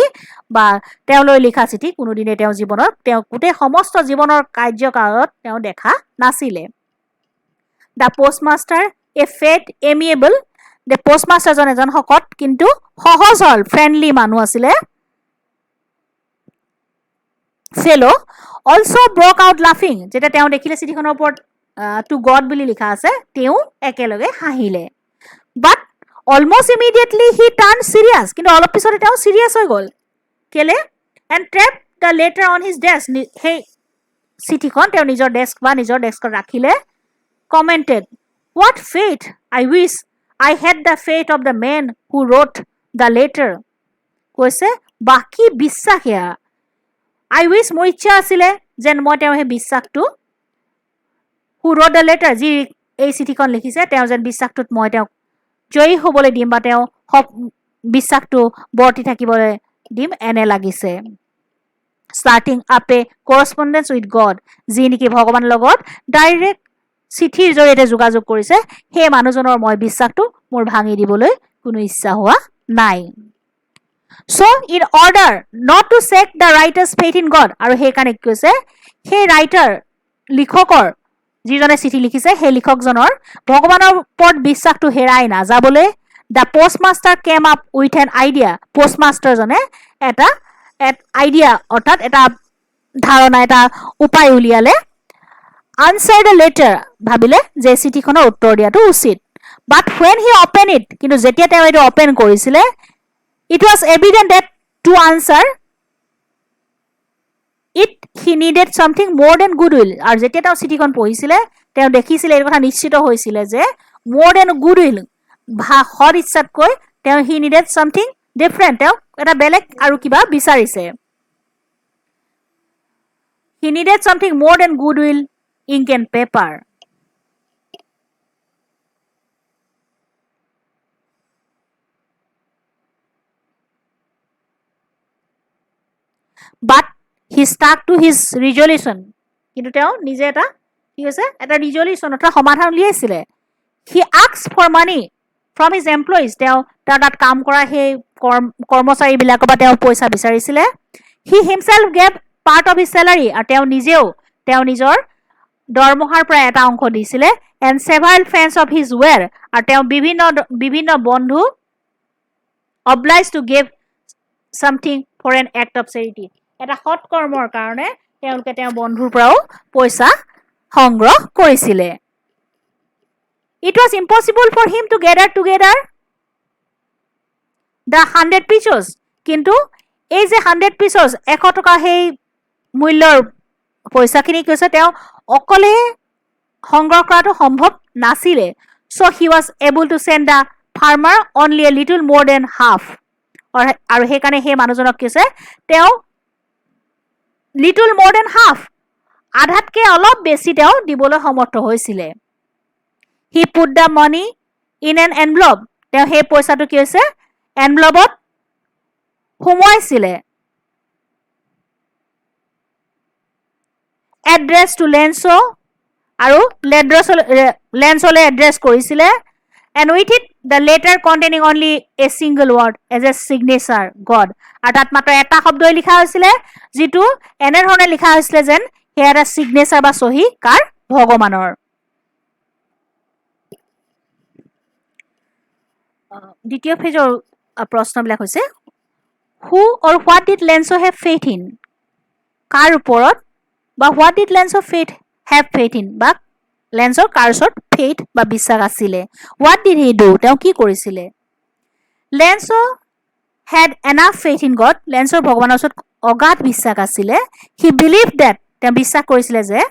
বা তেওঁলৈ লিখা চিঠি কোনোদিনে তেওঁ জীৱনত তেওঁ গোটেই সমস্ত জীৱনৰ কাৰ্যকালত তেওঁ দেখা নাছিলে the postmaster a fat amiable the পোষ্টমাষ্টাৰজন এজন শকত কিন্তু সহজ সৰল ফ্ৰেণ্ডলি মানুহ আছিলে ফেলো অলছ' ব্ৰক আউট লাফিং যেতিয়া তেওঁ দেখিলে চিঠিখনৰ ওপৰত টু গড বুলি লিখা আছে তেওঁ একেলগে হাঁহিলে but almost immediately he turn serious কিন্তু অলপ পিছতে তেওঁ চিৰিয়াছ হৈ গ'ল কেলে এণ্ড ট্ৰেপ the letter on his desk সেই চিঠিখন তেওঁ নিজৰ ডেস্ক বা নিজৰ ডেস্কত ৰাখিলে commented what faith I wish I had the faith of the man who wrote the letter কৈছে বাকী বিশ্বাস এয়া আই উইচ মোৰ ইচ্ছা আছিলে যেন মই তেওঁ সেই বিশ্বাসটো হু ৰোট দ্য লেটাৰ যি এই চিঠিখন লিখিছে তেওঁ যেন বিশ্বাসটোত মই তেওঁক জয়ী হ'বলৈ দিম বা তেওঁ বিশ্বাসটো বৰ্তি থাকিবলৈ দিম এনে লাগিছে starting up a correspondence with God যি নেকি ভগৱানৰ লগত ডাইৰেক্ট চিঠিৰ জৰিয়তে যোগাযোগ কৰিছে সেই মানুহজনৰ মই বিশ্বাসটো মোৰ ভাঙি দিবলৈ কোনো ইচ্ছা হোৱা নাই so' in order not to check the writer's faith in God আৰু সেইকাৰণে কি কৈছে সেই ৰাইটাৰ লিখকৰ যিজনে চিঠি লিখিছে সেই লিখকজনৰ ভগৱানৰ ওপৰত বিশ্বাসটো হেৰাই নাযাবলৈ the postmaster came up with an idea পোষ্টমাষ্টাৰজনে এটা আইডিয়া অৰ্থাৎ এটা ধাৰণা এটা উপায় উলিয়ালে আনচাৰ দ্য লেটাৰ ভাবিলে যে চিঠিখনৰ উত্তৰ দিয়াটো উচিত but when he open it কিন্তু যেতিয়া তেওঁ এইটো অপেন কৰিছিলে it was evident that to answer it he needed something more than good will আৰু যেতিয়া তেওঁ চিঠিখন পঢ়িছিলে তেওঁ দেখিছিলে এই কথা নিশ্চিত হৈছিলে যে মোৰ দেন গুড উইল সদ ইচ্ছাতকৈ তেওঁ হি নিডেড চামথিং ডিফাৰেণ্ট তেওঁ এটা বেলেগ আৰু কিবা বিচাৰিছে he needed something more than good will ink and paper but he stuck to his resolution কিন্তু তেওঁ নিজে এটা কি কৈছে এটা ৰিজলিউশ্যন অৰ্থাৎ সমাধান উলিয়াইছিলে he ask for money from his employees তেওঁ তাত কাম কৰা সেই কৰ্মচাৰীবিলাকৰ পৰা তেওঁ পইচা বিচাৰিছিলে he himself gave part of his salary আৰু তেওঁ নিজেও তেওঁ নিজৰ দৰমহাৰ পৰা এটা অংশ দিছিলে and several friends of his were আৰু তেওঁ বিভিন্ন বন্ধু obliged to give something for an act of charity এটা সৎ কৰ্মৰ কাৰণে তেওঁলোকে তেওঁৰ বন্ধুৰ পৰাও পইচা সংগ্ৰহ কৰিছিলে it was impossible for him to gather together the 100 pieces কিন্তু এই যে 100 পিচেছ 100 টকা সেই মূল্যৰ পইচাখিনি কৈছে তেওঁ অকলে সংগ্ৰহ কৰাটো সম্ভৱ নাছিলে so' he was able to send the farmer only a little more than half আৰু সেইকাৰণে সেই মানুহজনক কৈছে তেওঁ লিটল মোৰ দেন হাফ আধাতকৈ অলপ বেছি তেওঁ দিবলৈ সমৰ্থ হৈছিলে he put the money in an envelope তেওঁ সেই পইচাটো কি হৈছে এনভলপত সোমোৱাইছিলে এড্ৰেছ টু লেন্সো আৰু লেন্সলে এড্ৰেছ কৰিছিলে and with it the letter containing only a single word as a signature God আৰু তাত মাত্ৰ এটা শব্দই লিখা হৈছিলে যিটো এনেধৰণে লিখা হৈছিলে যেন সেয়া এটা সিগনেচাৰ বা সহি কাৰ ভগৱানৰ দ্বিতীয় পেজৰ প্ৰশ্নবিলাক হৈছে who or what did Lenso have faith in কাৰ ওপৰত বা what did Lenso have faith in বা লেন্সৰ কাৰ ওচৰত ফেইথ বা বিশ্বাস আছিলে what did he do তেওঁ কি কৰিছিলে লেন্সো had enough faith in God লেন্সৰ ভগৱানৰ ওচৰত অগাধ বিশ্বাস আছিলে he believed that তেওঁ বিশ্বাস কৰিছিলে যে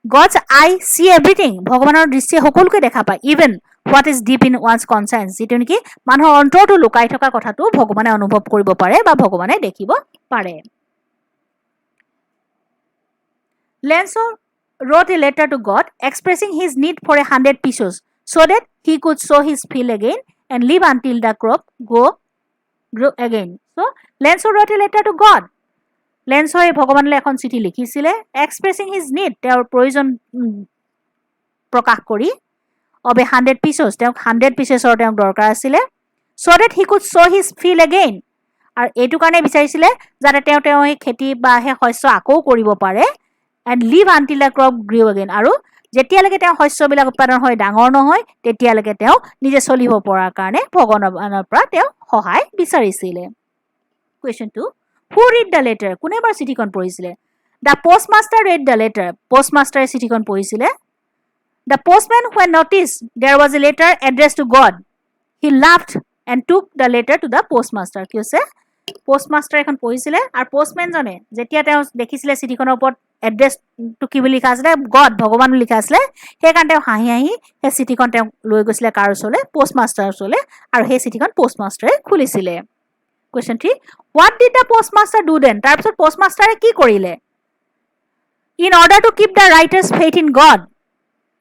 God's eye see everything ভগৱানৰ দৃষ্টিয়ে সকলোকে দেখা পায় even what is deep in one's conscience যেটো নেকি মানুহৰ অন্তৰটো লুকাই থকা কথাটো ভগৱানে অনুভৱ কৰিব পাৰে বা ভগৱানে দেখিব পাৰে লেন্সো wrote a letter to God expressing his need for 100 pesos so that he could sow his field again and live until the crop grew again. So, Lenso wrote a letter to God. Lenso ভগৱানলৈ এখন চিঠি লিখিছিলে expressing his need তেওঁৰ প্ৰয়োজন প্ৰকাশ কৰি of 100 pesos তেওঁক 100 pesos তেওঁক দৰকাৰ আছিলে so that he could sow his field again আৰু এইটো কাৰণে বিচাৰিছিলে যাতে তেওঁ এই খেতি বা হে শস্য আকৌ কৰিব পাৰে and live until the crop grew again আৰু যেতিয়ালৈকে তেওঁ শস্যবিলাক উৎপাদন হয় ডাঙৰ নহয় তেতিয়ালৈকে তেওঁ নিজে চলিব পৰাৰ কাৰণে ভগৱানৰ পৰা তেওঁ সহায় বিচাৰিছিলে question 2 who read the letter কোনে বাৰ চিঠিখন পঢ়িছিলে the postmaster read the letter postmaster চিঠিখন পঢ়িছিলে the postman when noticed there was a letter addressed to God he laughed and took the letter to the postmaster কি হৈছে postmaster এখন পঢ়িছিলে আৰু postman জনে যেতিয়া তেওঁ দেখিছিলে চিঠিখনৰ ওপৰত এড্ৰেছ টু কি বুলি লিখা আছিলে গড ভগৱান বুলি লিখা আছিলে সেইকাৰণে তেওঁ হাঁহি হাঁহি সেই চিঠিখন তেওঁ লৈ গৈছিলে কাৰ ওচৰলৈ পোষ্টমাষ্টাৰ ওচৰলৈ আৰু সেই চিঠিখন পোষ্টমাষ্টাৰে খুলিছিলে question 3 what did the postmaster do then তাৰপিছত পোষ্টমাষ্টাৰে কি কৰিলে in order to keep the writer's faith in God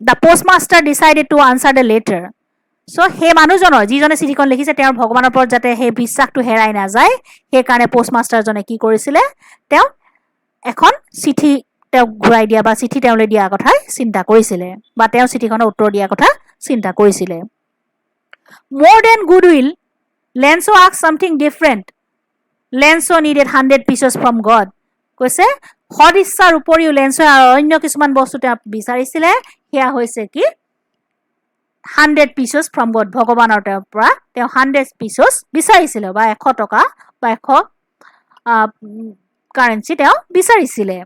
the postmaster decided to answer the letter so সেই মানুহজনৰ যিজনে চিঠিখন লিখিছে তেওঁৰ ভগৱানৰ ওপৰত যাতে সেই বিশ্বাসটো হেৰাই নাযায় সেইকাৰণে পোষ্টমাষ্টাৰজনে কি কৰিছিলে তেওঁ এখন চিঠি তেওঁ ঘূৰাই দিয়া বা চিঠি তেওঁলৈ দিয়া কথা চিন্তা কৰিছিলে বা তেওঁ চিঠিখনৰ উত্তৰ দিয়া কথা চিন্তা কৰিছিলে more than goodwill Lenso asked something different Lenso needed 100 pesos from God কৈছে সদিচ্ছাৰ উপৰিও লেন্সো অন্য কিছুমান বস্তু তেওঁ বিচাৰিছিলে সেয়া হৈছে কি 100 pesos from God ভগৱানৰ পৰা তেওঁ 100 pesos বিচাৰিছিল বা 100 টকা বা 100 কাৰেন্সি তেওঁ বিচাৰিছিলে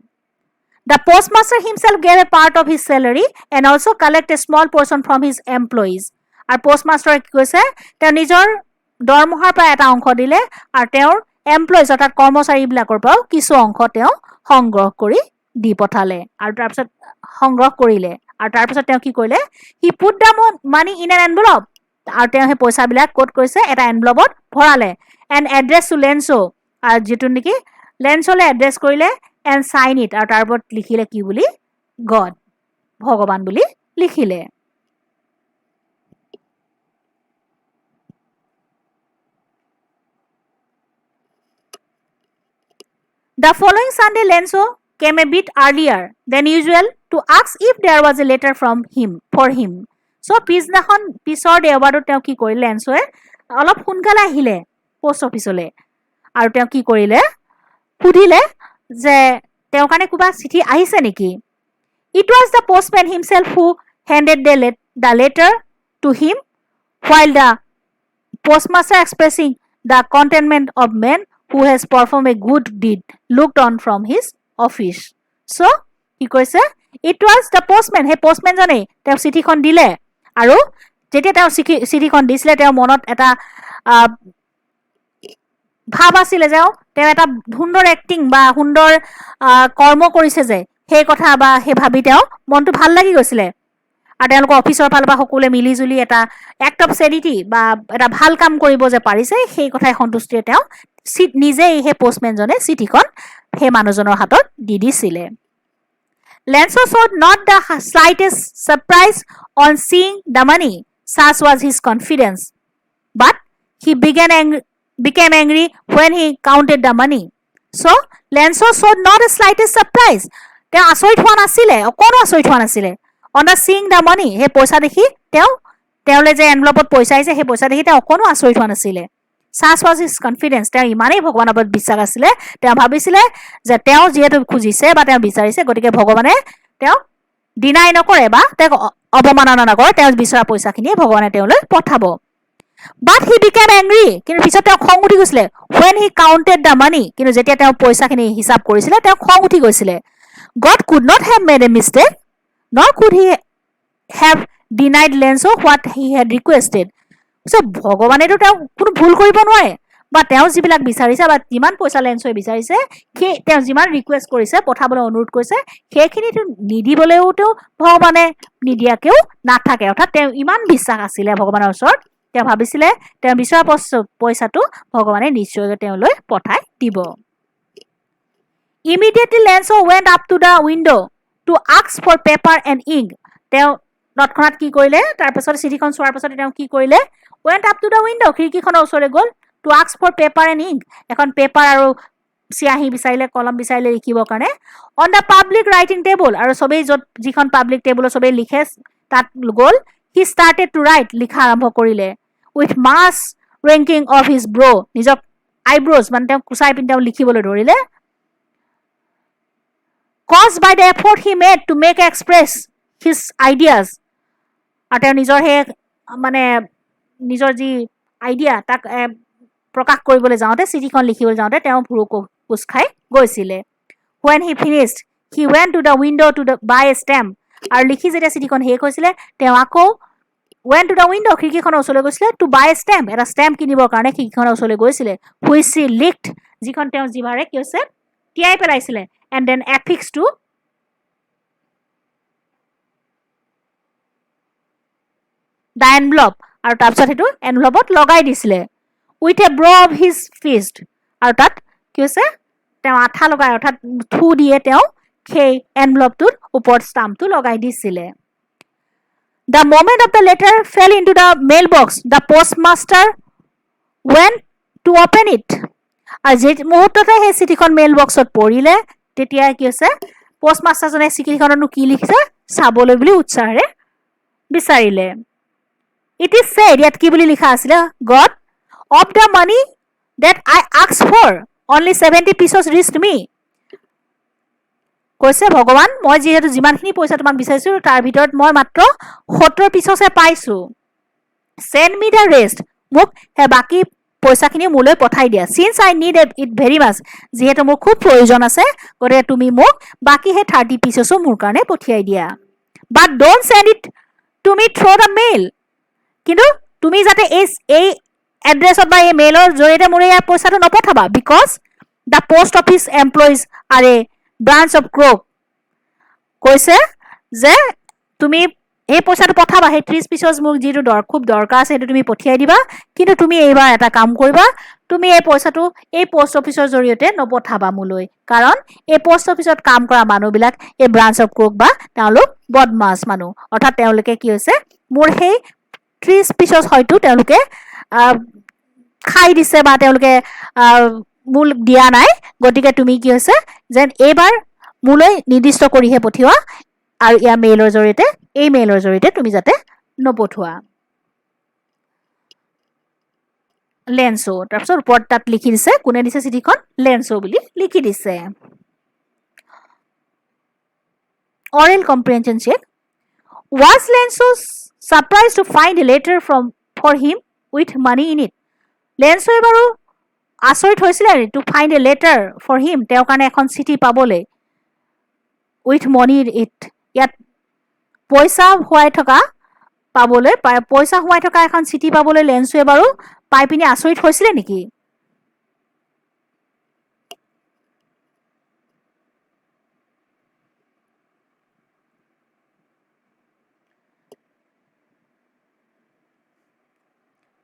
The postmaster himself gave a part of his salary and also collect a small portion from his employees. আৰু postmaster কি কৈছে তেওঁ নিজৰ দৰমহাৰ পৰা এটা অংশ দিলে আৰু তেওঁৰ এমপ্লয়িজ অৰ্থাৎ কৰ্মচাৰীবিলাকৰ পৰাও কিছু অংশ তেওঁ সংগ্ৰহ কৰি দি পঠালে আৰু তাৰপিছত সংগ্ৰহ কৰিলে আৰু তাৰপিছত তেওঁ কি কৰিলে he put the money in an envelope আৰু তেওঁ সেই পইচাবিলাক ক'ত কৰিছে এটা এনভেলপত ভৰালে and address to Lenso আৰু যেটো নেকি লেন্সলে এড্ৰেছ কৰিলে and sign it আৰু তাৰ ওপৰত লিখিলে কি বুলি God ভগৱান বুলি লিখিলে The following Sunday Lenso came a bit earlier than usual to ask if there was a letter from him for him so পিছদিনাখন পিছৰ দেওবাৰটো তেওঁ কি কৰিলে লেন্সোৱে অলপ সোনকালে আহিলে পোষ্ট অফিচলৈ আৰু তেওঁ কি কৰিলে সুধিলে যে তেওঁৰ কাৰণে কিবা চিঠি আহিছে নেকি It was the postman himself who handed the letter to him while the postmaster expressing the contentment of man who has performed a good deed looked on from his office so কি কৈছে It was the postman he postman জনে তেওঁ চিঠিখন দিলে আৰু যেতিয়া তেওঁ চিঠিখন দিছিলে তেওঁৰ মনত এটা ভাব আছিলে যে তেওঁ এটা সুন্দৰ এক্টিং বা সুন্দৰ কৰ্ম কৰিছে যে সেই কথা বা সেই ভাবি তেওঁ মনটো ভাল লাগি গৈছিলে আৰু তেওঁলোকৰ অফিচৰ ফালৰ পৰা সকলোৱে মিলিজুলি এটা এক্ট অফ চেৰিটি বা এটা ভাল কাম কৰিব যে পাৰিছে সেই কথাই সন্তুষ্টিৰে তেওঁ নিজেই সেই পোষ্টমেনজনে চিঠিখন সেই মানুহজনৰ হাতত দি দিছিলে Lenso showed not the slightest surprise on seeing the money such was his confidence but he became angry when he counted the money so Lenso showed not the slightest surprise তেওঁ আচৰিত হোৱা নাছিলে, অকণো আচৰিত হোৱা নাছিলে। অন দ্য চিং the money, সেই পইচা দেখি তেওঁলৈ যে এনভেলপত পইচা আহিছে সেই পইচা দেখি তেওঁ অকণো আচৰিত হোৱা নাছিলে। চাচ ৱাজ হিজ কনফিডেন্স, তেওঁ ইমানেই ভগৱানৰ ওপৰত বিশ্বাস আছিলে, তেওঁ ভাবিছিলে যে তেওঁ যিহেতু খুজিছে বা তেওঁ বিচাৰিছে, গতিকে ভগৱানে তেওঁক ডিনাই নকৰে বা তেওঁক অৱমাননা নকৰে, তেওঁ বিচৰা পইচাখিনিয়ে ভগৱানে তেওঁলৈ পঠাব। বাট হি বিকেম এংগ্ৰি, কিন্তু পিছত তেওঁ খং উঠি গৈছিলে। When he counted the money, কিন্তু যেতিয়া তেওঁ পইচাখিনি হিচাপ কৰিছিলে তেওঁ খং উঠি গৈছিলে। God could not have made a mistake, nor could he have denied Lenzo what he had requested. So ভগৱানেতো তেওঁ কোনো ভুল কৰিব নোৱাৰে, বা তেওঁ যিবিলাক বিচাৰিছে বা যিমান পইচা লেন্সই বিচাৰিছে, সেই তেওঁ যিমান ৰিকুৱেষ্ট কৰিছে, পঠাবলৈ অনুৰোধ কৰিছে, সেইখিনিতো নিদিবলৈওতো ভগৱানে নিদিয়াকেও নাথাকে। অৰ্থাৎ তেওঁ ইমান বিশ্বাস আছিলে ভগৱানৰ ওচৰত, তেওঁ ভাবিছিলে তেওঁ বিচৰা পইচাটো ভগৱানে নিশ্চয়কৈ তেওঁলৈ পঠাই দিব। Immediately Lenzo went up to the window to ask for paper and ink. তেওঁ তৎক্ষণাত কি কৰিলে, তাৰপাছত চিঠিখন চোৱাৰ পাছতে তেওঁ কি কৰিলে, went up to the window, খিৰিকীখনৰ ওচৰলৈ গ'ল, to ask for paper and ink, এখন পেপাৰ আৰু চিয়াহী বিচাৰিলে, কলম বিচাৰিলে লিখিবৰ কাৰণে। on the public writing table, আৰু চবেই যিখন পাব্লিক টেবুলত চবেই লিখে তাত গ'ল, he started to write, লিখা আৰম্ভ কৰিলে। with mass wrinkling of his brow, নিজৰ আইব্ৰজ মানে তেওঁ কুচাই পিনি তেওঁ লিখিবলৈ ধৰিলে। caused by the effort he made to make express his ideas, আৰু তেওঁ নিজৰ সেই মানে নিজৰ যি আইডিয়া তাক প্ৰকাশ কৰিবলৈ যাওঁতে, চিঠিখন লিখিবলৈ যাওঁতে তেওঁ ভুৰু কোচ খাই গৈছিলে। when he finished he went to the window to buy a stamp, আৰু লিখি যেতিয়া চিঠিখন শেষ হৈছিলে তেওঁ আকৌ went to the window, খিৰিকীখনৰ ওচৰলৈ গৈছিলে, to buy a stamp, এটা ষ্টেম্প কিনিবৰ কাৰণে খিৰিকীখনৰ ওচৰলৈ গৈছিলে। which he licked, যিখন তেওঁ জিভাৰে কি হৈছে তিয়াই পেলাইছিলে, and then affixed to the envelope, আৰু তাৰপিছত সেইটো এনভেলপত লগাই দিছিলে। with a blow of his fist, আৰু তাত কি হৈছে তেওঁ আঠা লগাই, অৰ্থাৎ থু দিয়ে তেওঁ সেই এনভেলপটোত ওপৰত ষ্টাম্পটো লগাই দিছিলে। the moment of the letter fell into the mailbox, the postmaster went to open it, আৰু যে মুহূৰ্ততে সেই চিঠিখন মেইল বক্সত পৰিলে, তেতিয়া কি হৈছে পোষ্টমাষ্টাৰজনে চিঠিখনতনো কি লিখিছে চাবলৈ বুলি উৎসাহেৰে বিচাৰিলে। it is said, ইয়াত কি বুলি লিখা আছিলে, God, of the money that I asked for, only 70 pieces reached me. কৈছে ভগৱান, মই যিহেতু যিমানখিনি পইচা তোমাক বিচাৰিছো তাৰ ভিতৰত মই মাত্ৰ 70 পিছহে পাইছো। send me the rest, মোক সেই বাকী পইচাখিনি মোলৈ পঠাই দিয়া। since I need it very much, যিহেতু মোৰ খুব প্ৰয়োজন আছে, গতিকে তুমি মোক বাকী সেই 30 পিছছো মোৰ কাৰণে পঠিয়াই দিয়া। but don't send it to me through the mail, কিন্তু তুমি যাতে এই এড্ৰেছত বা এই মেইলৰ জৰিয়তে মোৰ এই পইচাটো নপঠাবা, because the post office employees are a branch of crook, কৈছে যে তুমি এই পইচাটো পঠাবা, সেই 30 পিছৰ মোক যিটো খুব দৰকাৰ আছে সেইটো তুমি পঠিয়াই দিবা, কিন্তু তুমি এইবাৰ এটা কাম কৰিবা, তুমি এই পইচাটো এই পোষ্ট অফিচৰ জৰিয়তে নপঠাবা মোলৈ, কাৰণ এই পোষ্ট অফিচত কাম কৰা মানুহবিলাক এই ব্ৰাঞ্চ অফ ক্ৰুক বা তেওঁলোক বদমাছ মানুহ, অৰ্থাৎ তেওঁলোকে কি হৈছে মোৰ সেই 30 পিছৰ হয়তো তেওঁলোকে খাই দিছে বা তেওঁলোকে মূল দিয়া নাই, গতিকে তুমি কি হৈছে যেন এইবাৰ মোলৈ নিৰ্দিষ্ট কৰিহে পঠিওৱা, আৰু ইয়াৰ মেইলৰ জৰিয়তে এই মেইলৰ জৰিয়তে তুমি যাতে নপঠোৱা। লেন্সো, তাৰপিছত ওপৰত তাত লিখি দিছে, কোনে দিছে চিঠিখন, লেন্সো বুলি লিখি দিছে। Oral comprehension check. Was Lenzo surprised to find a letter for him with money in it? লেন্সোৱে বাৰু আচৰিত হৈছিলে to find a letter for him, তেওঁৰ কাৰণে এখন চিঠি পাবলৈ, with money in it, ইয়াত পইচা হোৱাই থকা এখন চিঠি পাবলৈ লেন্সোৱে বাৰু পাই পিনি আচৰিত হৈছিলে নেকি?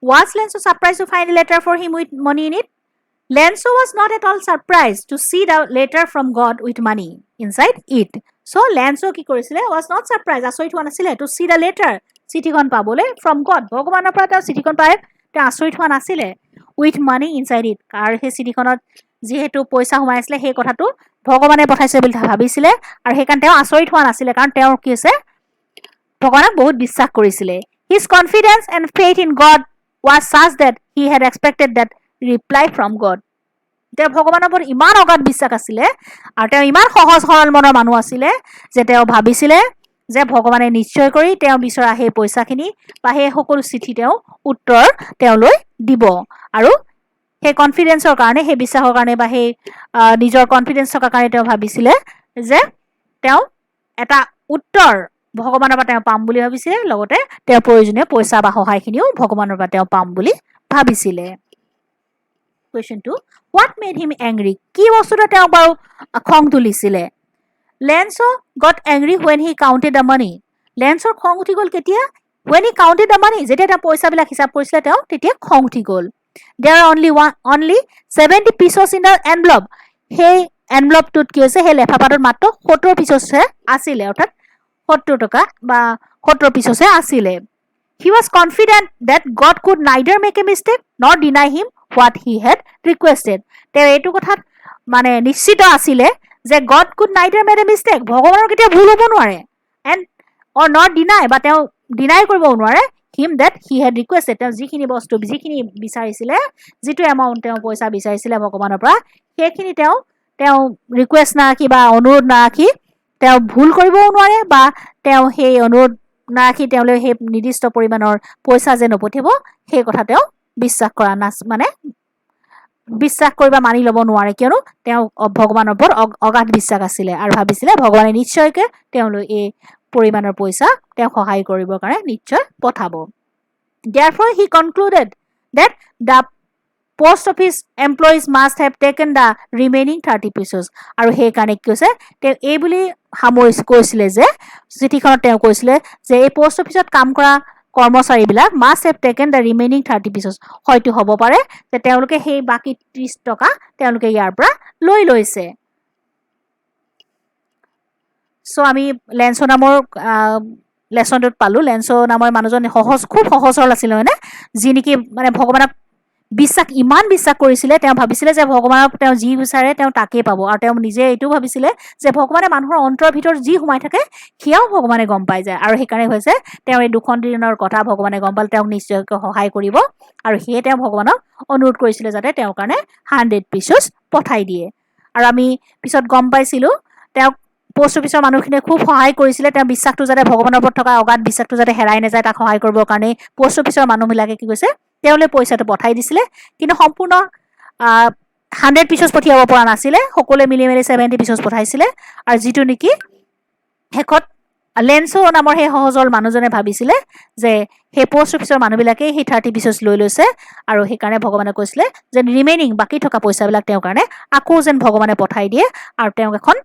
Was Lenzo surprised to find a letter for him with money in it? Lenzo was not at all surprised to see the letter from God with money inside it. So Lenzo কি কৰিছিলে, was not surprised, আচৰিত হোৱা নাছিলে to see the letter, চিঠিখন পাবলৈ from God, ভগৱানৰ পৰা তেওঁ চিঠিখন পাই তেওঁ আচৰিত হোৱা নাছিলে with money inside it, আৰু সেই চিঠিখনত যিহেতু পইচা সোমাইছিলে সেই কথাটো ভগৱানে পঠাইছে বুলি ভাবিছিলে আৰু সেইকাৰণে তেওঁ আচৰিত হোৱা নাছিলে কাৰণ তেওঁৰ কি হৈছে ভগৱানক বহুত বিশ্বাস কৰিছিলে his confidence and faith in God was such that he had expected that reply from God তেওঁ ভগৱানৰ ওপৰত ইমান অগাধ বিশ্বাস আছিলে আৰু তেওঁ ইমান সহজ সৰল মনৰ মানুহ আছিলে যে তেওঁ ভাবিছিলে যে ভগৱানে নিশ্চয় কৰি তেওঁ বিচৰা সেই পইচাখিনি বা সেই সকলো চিঠি তেওঁ উত্তৰ তেওঁলৈ দিব আৰু সেই কনফিডেন্সৰ কাৰণে সেই বিশ্বাসৰ কাৰণে বা সেই নিজৰ কনফিডেন্স থকাৰ কাৰণে তেওঁ ভাবিছিলে যে তেওঁ এটা উত্তৰ ভগৱানৰ পৰা তেওঁ পাম বুলি ভাবিছিলে লগতে তেওঁৰ প্ৰয়োজনীয় পইচা বা সহায়খিনিও ভগৱানৰ পৰা তেওঁ পাম বুলি ভাবিছিলে Question 2. What made him angry? কি বস্তুটা তেওঁক বাৰু খং তুলিছিলে Lenzo got angry when he counted the money. Lenzৰ খং উঠি গ'ল কেতিয়া when he counted the money যেতিয়া তেওঁ পইচাবিলাক হিচাপ কৰিছিলে তেওঁ তেতিয়া খং উঠি গ'ল There are only 70 pesos in the envelope. সেই এনভেলপটোত কি হৈছে সেই লেফাপাটোত মাত্ৰ 70 পিছহে আছিলে অৰ্থাৎ 70 টকা বা 70 পিছহে আছিলে He was confident that God could neither make a mistake nor deny him what he had requested. তেওঁ এইটো কথাত মানে নিশ্চিত আছিলে যে God could neither make a mistake ভগৱানৰ কেতিয়া ভুল হ'ব নোৱাৰে and or not deny বা তেওঁ ডিনাই কৰিব নোৱাৰে him that he had requested তেওঁ যিখিনি বস্তু যিখিনি বিচাৰিছিলে যিটো এমাউণ্ট তেওঁ পইচা বিচাৰিছিলে ভগৱানৰ পৰা সেইখিনি তেওঁ ৰিকুৱেষ্ট নাৰাখি বা অনুৰোধ নাৰাখি তেওঁ ভুল কৰিবও নোৱাৰে বা তেওঁ সেই অনুৰোধ নাৰাখি তেওঁলৈ সেই নিৰ্দিষ্ট পৰিমাণৰ পইচা যে নপঠিয়াব সেই কথা তেওঁ বিশ্বাস কৰা মানে বিশ্বাস কৰিবা মানি ল'ব নোৱাৰে কিয়নো তেওঁ ভগৱানৰ ওপৰত অগাধ বিশ্বাস আছিলে আৰু ভাবিছিলে ভগৱানে নিশ্চয়কৈ তেওঁলৈ এই পৰিমাণৰ পইচা তেওঁ সহায় কৰিবৰ কাৰণে নিশ্চয় পঠাব Therefore he concluded that the post office employees must have taken the remaining 30 pesos আৰু সেই কাৰণে কি হৈছে তেওঁ এই বুলি কৈছিলে যে চিঠিখনত তেওঁ কৈছিলে যে এই পোষ্ট অফিচত কাম কৰা কৰ্মচাৰীবিলাক must have taken the remaining 30 pesos হয়তো হ'ব পাৰে যে তেওঁলোকে সেই বাকি 30 টকা তেওঁলোকে ইয়াৰ পৰা লৈ লৈছে সো আমি লেন্সো নামৰ লেসনটোত পালো লেন্সো নামৰ মানুহজন খুব সহজ সৰল আছিল হয়নে যি নেকি মানে ভগৱানক ইমান বিশ্বাস কৰিছিলে তেওঁ ভাবিছিলে যে ভগৱানক তেওঁ যি বিচাৰে তেওঁ তাকেই পাব আৰু তেওঁ নিজে এইটো ভাবিছিলে যে ভগৱানে মানুহৰ অন্তৰৰ ভিতৰত যি সোমাই থাকে সেয়াও ভগৱানে গম পাই যায় আৰু সেইকাৰণে হৈছে তেওঁ এই দুখন দিনৰ কথা ভগৱানে গম পালে তেওঁক নিশ্চয়কৈ সহায় কৰিব আৰু সেয়ে তেওঁ ভগৱানক অনুৰোধ কৰিছিলে যাতে তেওঁৰ কাৰণে 100 pesos পঠাই দিয়ে আৰু আমি পিছত গম পাইছিলো তেওঁক পোষ্ট অফিচৰ মানুহখিনিয়ে খুব সহায় কৰিছিলে তেওঁ বিশ্বাসটো যাতে ভগৱানৰ ওপৰত থকা অগাধ বিশ্বাসটো যাতে হেৰাই নাযায় তাক সহায় কৰিবৰ কাৰণে পোষ্ট অফিচৰ মানুহবিলাকে কি কৈছে তেওঁলৈ পইচাটো পঠাই দিছিলে কিন্তু সম্পূৰ্ণ 100 pesos পঠিয়াব পৰা নাছিলে সকলোৱে মিলি 70 pesos পঠাইছিলে আৰু যিটো নেকি হেকত লেন্সো নামৰ সেই সহজল মানুহজনে ভাবিছিলে যে সেই পোষ্ট অফিচৰ মানুহবিলাকে সেই 30 pesos লৈ লৈছে আৰু সেইকাৰণে ভগৱানে কৈছিলে যে ৰিমেইনিং বাকি থকা পইচাবিলাক তেওঁৰ কাৰণে আকৌ যেন ভগৱানে পঠাই দিয়ে আৰু তেওঁক এখন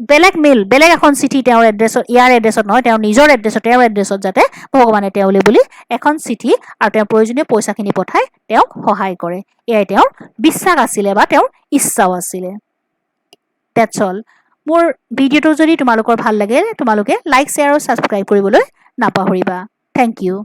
বেলেগ এখন চিঠি তেওঁৰ এড্ৰেছত ইয়াৰ এড্ৰেছত নহয় তেওঁৰ নিজৰ এড্ৰেছত তেওঁৰ এড্ৰেছত যাতে ভগৱানে তেওঁলৈ বুলি এখন চিঠি আৰু তেওঁৰ প্ৰয়োজনীয় পইচাখিনি পঠাই তেওঁক সহায় কৰে এয়াই তেওঁৰ বিশ্বাস আছিলে বা তেওঁৰ ইচ্ছাও আছিলে That's all মোৰ ভিডিঅ'টো যদি তোমালোকৰ ভাল লাগে তোমালোকে লাইক শ্বেয়াৰ আৰু সাবস্ক্ৰাইব কৰিবলৈ নাপাহৰিবা Thank you